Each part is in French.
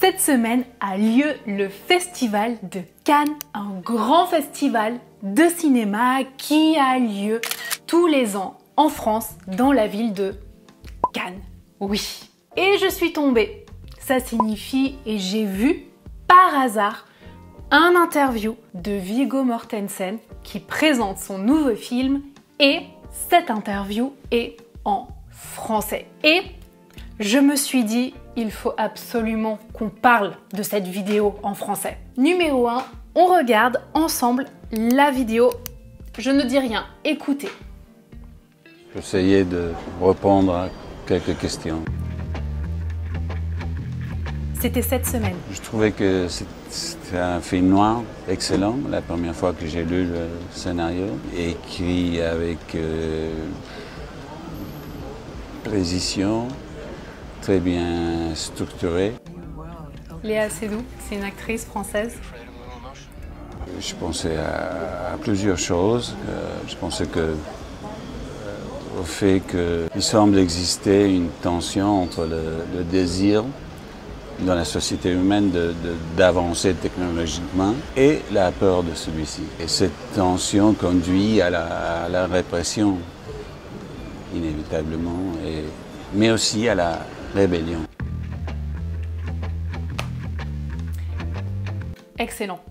Cette semaine a lieu le Festival de Cannes, un grand festival de cinéma qui a lieu tous les ans en France, dans la ville de Cannes. Oui. Et je suis tombée. Ça signifie, et j'ai vu par hasard, un interview de Viggo Mortensen qui présente son nouveau film et cette interview est en français. Et je me suis dit, il faut absolument qu'on parle de cette vidéo en français. Numéro 1, on regarde ensemble la vidéo. Je ne dis rien, écoutez. J'essayais de répondre à quelques questions. C'était cette semaine. Je trouvais que c'était un film noir excellent, la première fois que j'ai lu le scénario, écrit avec précision, très bien structuré. Léa Seydoux, c'est une actrice française. Je pensais à plusieurs choses. Je pensais au fait qu'il semble exister une tension entre le désir dans la société humaine d'avancer technologiquement et la peur de celui-ci. Et cette tension conduit à la répression, inévitablement, mais aussi à la rébellion. Excellent.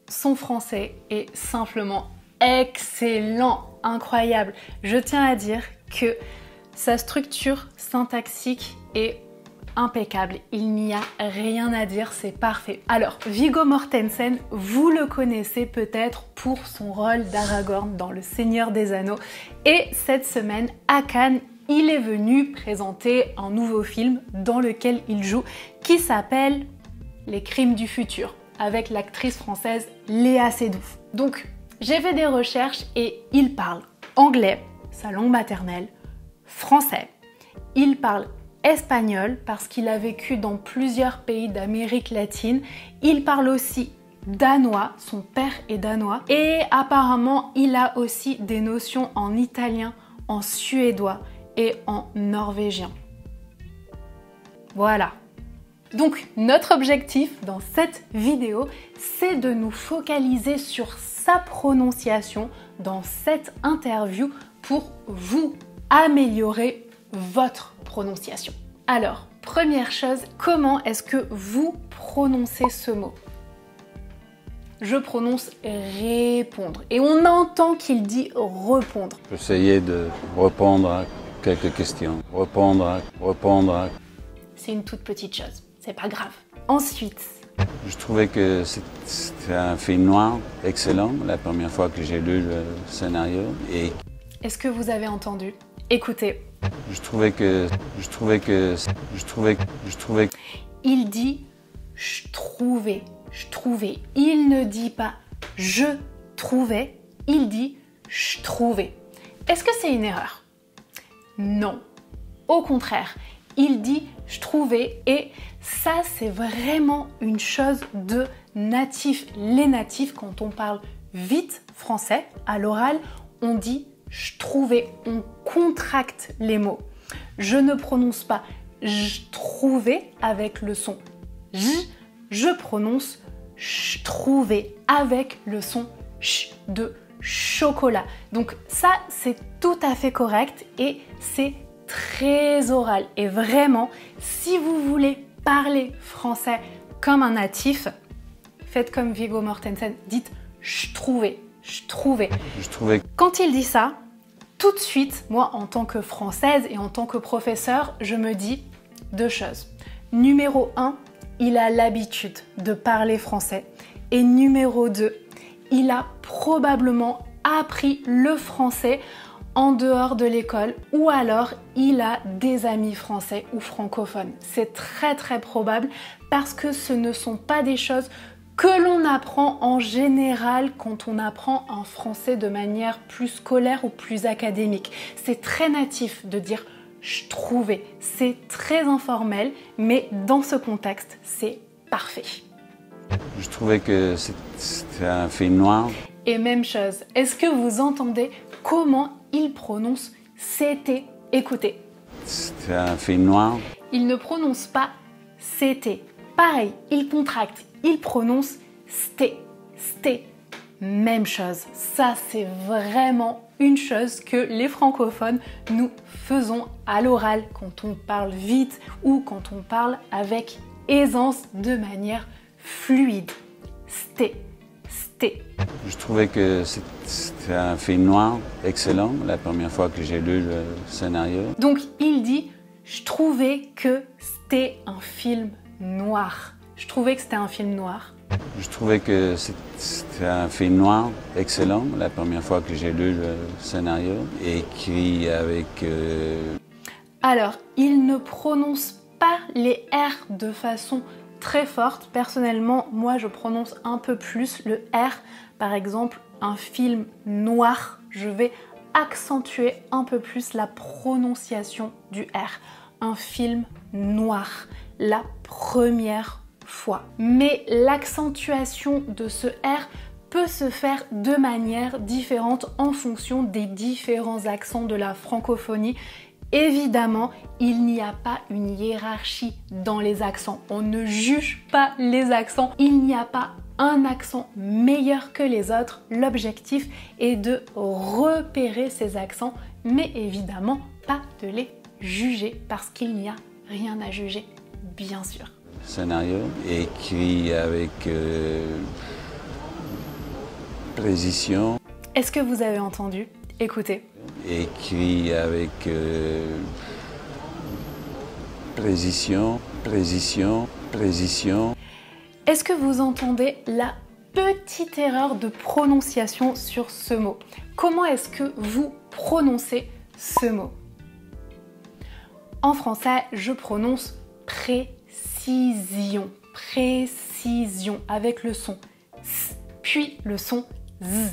Son français est simplement excellent, incroyable. Je tiens à dire que sa structure syntaxique est impeccable. Il n'y a rien à dire, c'est parfait. Alors, Viggo Mortensen, vous le connaissez peut-être pour son rôle d'Aragorn dans Le Seigneur des Anneaux. Et cette semaine, à Cannes, il est venu présenter un nouveau film dans lequel il joue, qui s'appelle Les Crimes du futur, avec l'actrice française Léa Seydoux. Donc, j'ai fait des recherches et il parle anglais, sa langue maternelle, français, il parle espagnol parce qu'il a vécu dans plusieurs pays d'Amérique latine, il parle aussi danois, son père est danois, et apparemment il a aussi des notions en italien, en suédois et en norvégien. Voilà. Donc notre objectif dans cette vidéo, c'est de nous focaliser sur sa prononciation dans cette interview pour vous améliorer votre prononciation. Alors, première chose, comment est-ce que vous prononcez ce mot? Je prononce répondre et on entend qu'il dit répondre. J'essayais de répondre à quelques questions. Répondre. C'est une toute petite chose, c'est pas grave. Ensuite, je trouvais que c'était un film noir excellent, la première fois que j'ai lu le scénario. Est-ce que vous avez entendu? Écoutez. Je trouvais que. Il dit je trouvais. Il ne dit pas je trouvais, il dit je trouvais. Est-ce que c'est une erreur? Non. Au contraire, il dit je trouvais et ça c'est vraiment une chose de natif. Les natifs, quand on parle vite français à l'oral, on dit je trouvais, on contracte les mots. Je ne prononce pas je trouvais avec le son j, je prononce je trouvais avec le son ch de chocolat. Donc ça c'est tout à fait correct et c'est très oral. Et vraiment, si vous voulez parler français comme un natif, faites comme Viggo Mortensen, dites je trouvais. Quand il dit ça, tout de suite, moi en tant que française et en tant que professeur, je me dis deux choses. Numéro 1, il a l'habitude de parler français. Et numéro 2, il a probablement appris le français en dehors de l'école ou alors il a des amis français ou francophones. C'est très très probable parce que ce ne sont pas des choses que l'on apprend en général quand on apprend un français de manière plus scolaire ou plus académique. C'est très natif de dire je trouvais. C'est très informel, mais dans ce contexte, c'est parfait. Je trouvais que c'était un film noir. Et même chose, est-ce que vous entendez comment il prononce c'était? Écoutez. C'était un film noir. Il ne prononce pas c'était. pareil, il contracte, il prononce sté, sté. Même chose, ça c'est vraiment une chose que les francophones nous faisons à l'oral quand on parle vite ou quand on parle avec aisance de manière fluide. Sté, sté. Je trouvais que c'était un film noir excellent la première fois que j'ai lu le scénario. Donc il dit « Je trouvais que c'était un film noir ». Je trouvais que c'était un film noir. Je trouvais que c'était un film noir excellent la première fois que j'ai lu le scénario, écrit avec... Alors, il ne prononce pas les R de façon très forte. Personnellement, moi je prononce un peu plus le R. Par exemple, un film noir, je vais accentuer un peu plus la prononciation du R. Un film noir, la première fois. Mais l'accentuation de ce R peut se faire de manière différente en fonction des différents accents de la francophonie. Évidemment, il n'y a pas une hiérarchie dans les accents. On ne juge pas les accents. Il n'y a pas un accent meilleur que les autres. L'objectif est de repérer ces accents, mais évidemment pas de les juger parce qu'il n'y a rien à juger, bien sûr. Scénario écrit avec précision. Est-ce que vous avez entendu? Écoutez. Écrit avec précision, précision, précision. Est-ce que vous entendez la petite erreur de prononciation sur ce mot? Comment est-ce que vous prononcez ce mot? En français, je prononce précision, précision, avec le son S, puis le son Z,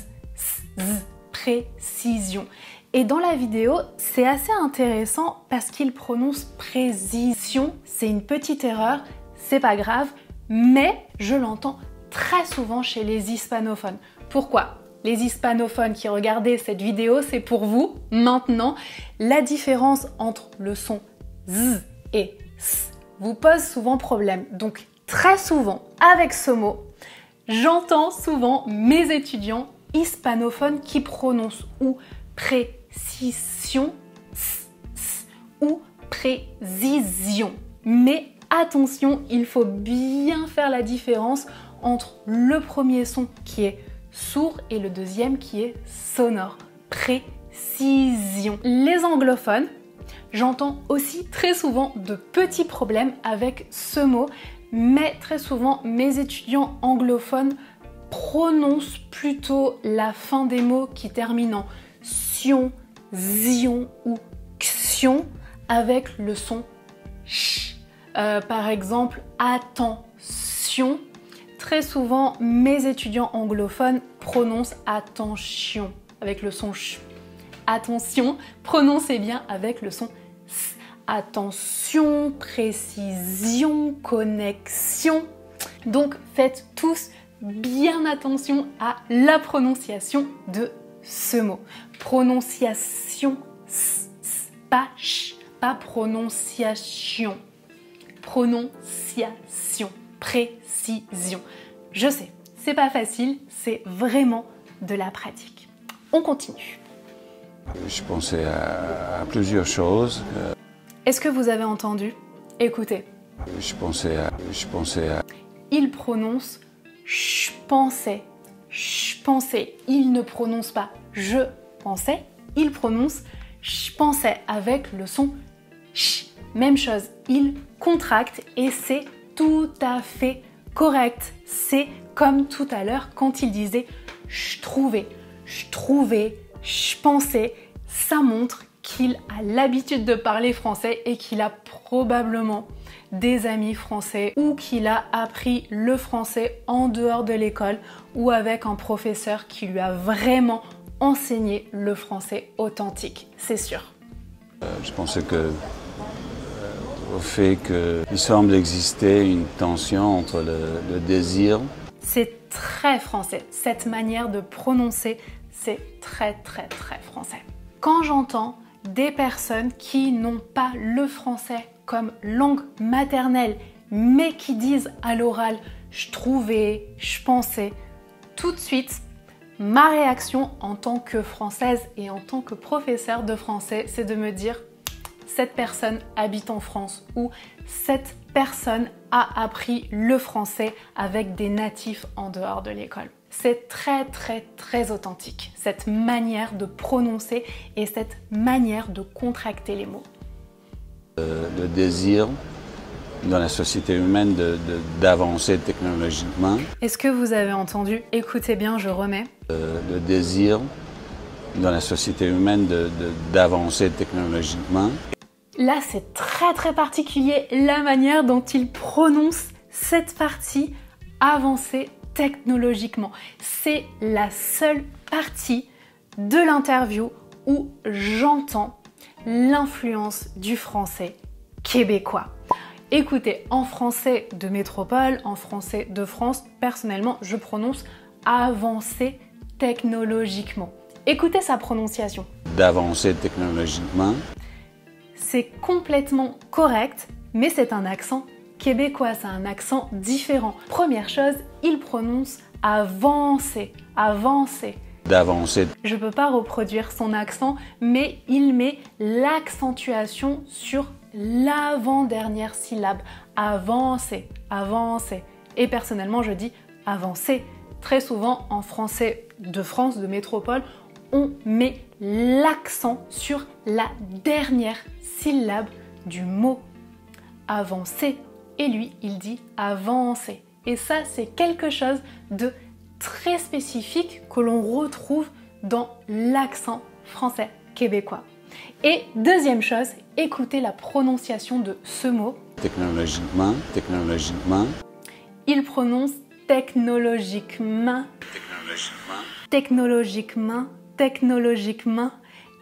Z, précision. Et dans la vidéo, c'est assez intéressant parce qu'il prononce précision. C'est une petite erreur, c'est pas grave, mais je l'entends très souvent chez les hispanophones. Pourquoi? Les hispanophones qui regardaient cette vidéo, c'est pour vous. Maintenant, la différence entre le son Z et S vous pose souvent problème. Donc, très souvent, avec ce mot, j'entends souvent mes étudiants hispanophones qui prononcent ou précision ou précision. Mais attention, il faut bien faire la différence entre le premier son qui est sourd et le deuxième qui est sonore. Précision. Les anglophones, j'entends aussi très souvent de petits problèmes avec ce mot, mais très souvent mes étudiants anglophones prononcent plutôt la fin des mots qui terminent en sion, zion ou xion avec le son ch. Par exemple, attention. Très souvent, mes étudiants anglophones prononcent attention avec le son ch. Attention, prononcez bien avec le son s. Attention, précision, connexion. Donc, faites tous bien attention à la prononciation de ce mot. Prononciation, pas ch, pas prononciation. Prononciation, précision. Je sais, c'est pas facile, c'est vraiment de la pratique. On continue. Je pensais à plusieurs choses. Est-ce que vous avez entendu? Écoutez. Je pensais à... Il prononce je pensais, je pensais. Il ne prononce pas je pensais, il prononce je pensais avec le son ch. Même chose, il contracte et c'est tout à fait correct. C'est comme tout à l'heure quand il disait je trouvais, je pensais. Ça montre qu'il a l'habitude de parler français et qu'il a probablement des amis français ou qu'il a appris le français en dehors de l'école ou avec un professeur qui lui a vraiment enseigné le français authentique, c'est sûr. Je pensais que au fait qu'il semble exister une tension entre le désir. C'est très français, cette manière de prononcer, c'est très français. Quand j'entends des personnes qui n'ont pas le français comme langue maternelle mais qui disent à l'oral « je trouvais »,« je pensais », tout de suite, ma réaction en tant que Française et en tant que professeure de français, c'est de me dire « cette personne habite en France » ou « cette personne a appris le français avec des natifs en dehors de l'école ». C'est très authentique, cette manière de prononcer et cette manière de contracter les mots. Le désir dans la société humaine d'avancer technologiquement. Est-ce que vous avez entendu? Écoutez bien, je remets. Le désir dans la société humaine d'avancer technologiquement. Là, c'est très particulier la manière dont il prononce cette partie avancer technologiquement. C'est la seule partie de l'interview où j'entends l'influence du français québécois. Écoutez, en français de métropole, en français de France, personnellement, je prononce avancer technologiquement. Écoutez sa prononciation. D'avancer technologiquement. C'est complètement correct, mais c'est un accent québécois, c'est un accent différent. Première chose, il prononce avancer, avancer. D'avancer. Je peux pas reproduire son accent, mais il met l'accentuation sur l'avant-dernière syllabe. Avancer, avancer. Et personnellement, je dis avancer. Très souvent, en français de France, de métropole, on met l'accent sur la dernière syllabe du mot. Avancer. Et lui, il dit avancer. Et ça, c'est quelque chose de très spécifique que l'on retrouve dans l'accent français québécois. Et deuxième chose, écoutez la prononciation de ce mot. Technologiquement, technologiquement. Il prononce technologiquement. Technologiquement. Technologiquement. Technologiquement.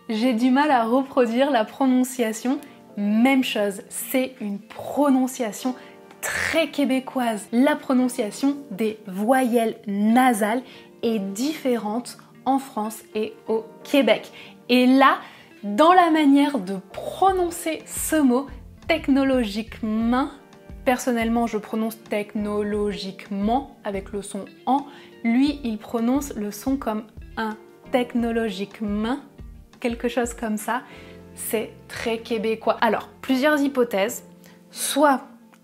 J'ai du mal à reproduire la prononciation. Même chose, c'est une prononciation très québécoise. La prononciation des voyelles nasales est différente en France et au Québec. Et là, dans la manière de prononcer ce mot, technologiquement, personnellement je prononce technologiquement avec le son en, lui il prononce le son comme un technologiquement, quelque chose comme ça. C'est très québécois. Alors, plusieurs hypothèses. Soit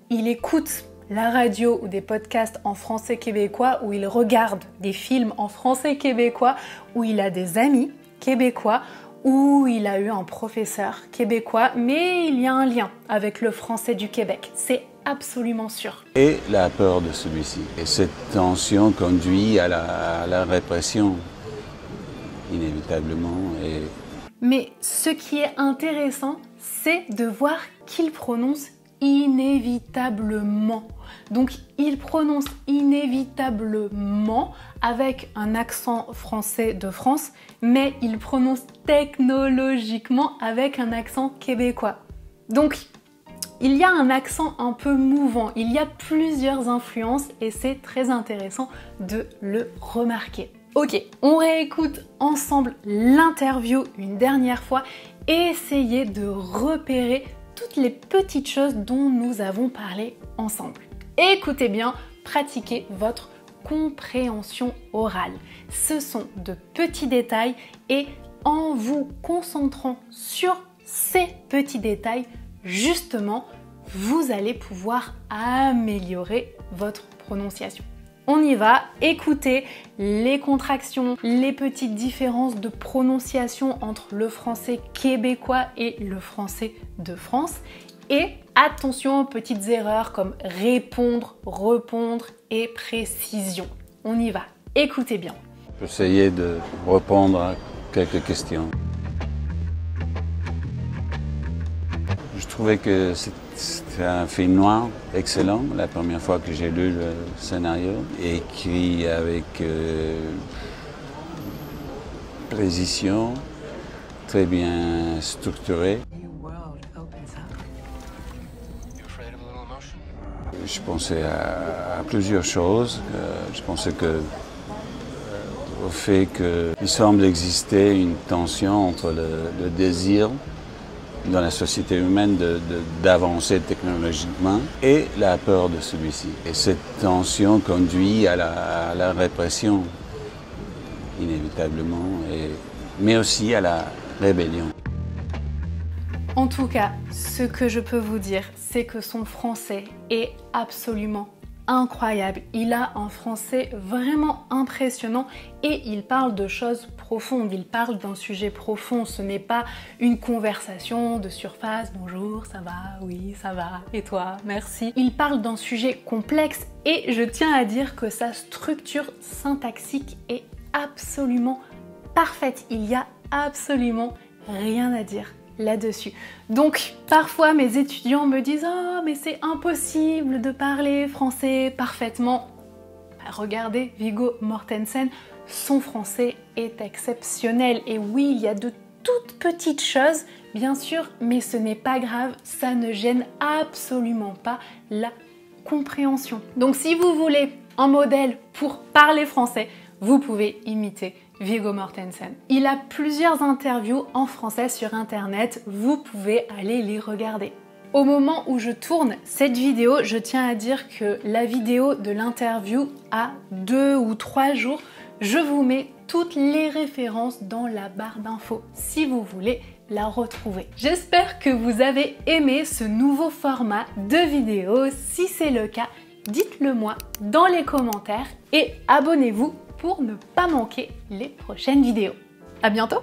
il écoute la radio ou des podcasts en français québécois, ou il regarde des films en français québécois, ou il a des amis québécois, ou il a eu un professeur québécois, mais il y a un lien avec le français du Québec. C'est absolument sûr. Et la peur de celui-ci. Et cette tension conduit à la répression, inévitablement. Mais ce qui est intéressant, c'est de voir qu'il prononce inévitablement. Donc il prononce inévitablement avec un accent français de France, mais il prononce technologiquement avec un accent québécois. Donc il y a un accent un peu mouvant, il y a plusieurs influences et c'est très intéressant de le remarquer. Ok, on réécoute ensemble l'interview une dernière fois et essayez de repérer toutes les petites choses dont nous avons parlé ensemble. Écoutez bien, pratiquez votre compréhension orale. Ce sont de petits détails et en vous concentrant sur ces petits détails, justement, vous allez pouvoir améliorer votre prononciation. On y va, écoutez les contractions, les petites différences de prononciation entre le français québécois et le français de France. Et attention aux petites erreurs comme répondre, répondre et précision. On y va, écoutez bien. Je vais essayer de répondre à quelques questions. Je trouvais que c'était un film noir excellent, la première fois que j'ai lu le scénario, écrit avec précision, très bien structuré. Je pensais à plusieurs choses. Je pensais au fait qu'il semble exister une tension entre le désir dans la société humaine d'avancer technologiquement et la peur de celui-ci. Et cette tension conduit à la répression, inévitablement, mais aussi à la rébellion. En tout cas, ce que je peux vous dire, c'est que son français est absolument incroyable. Il a un français vraiment impressionnant et il parle de choses profondes. Il parle d'un sujet profond. Ce n'est pas une conversation de surface. Bonjour, ça va? Oui, ça va. Et toi? Merci. Il parle d'un sujet complexe et je tiens à dire que sa structure syntaxique est absolument parfaite. Il y a absolument rien à dire là-dessus. Donc parfois mes étudiants me disent « Oh mais c'est impossible de parler français parfaitement ». Regardez Viggo Mortensen, son français est exceptionnel. Et oui, il y a de toutes petites choses, bien sûr, mais ce n'est pas grave, ça ne gêne absolument pas la compréhension. Donc si vous voulez un modèle pour parler français, vous pouvez imiter Viggo Mortensen. Il a plusieurs interviews en français sur internet, vous pouvez aller les regarder. Au moment où je tourne cette vidéo, je tiens à dire que la vidéo de l'interview a 2 ou 3 jours. Je vous mets toutes les références dans la barre d'infos si vous voulez la retrouver. J'espère que vous avez aimé ce nouveau format de vidéo. Si c'est le cas, dites-le moi dans les commentaires et abonnez-vous pour ne pas manquer les prochaines vidéos. À bientôt!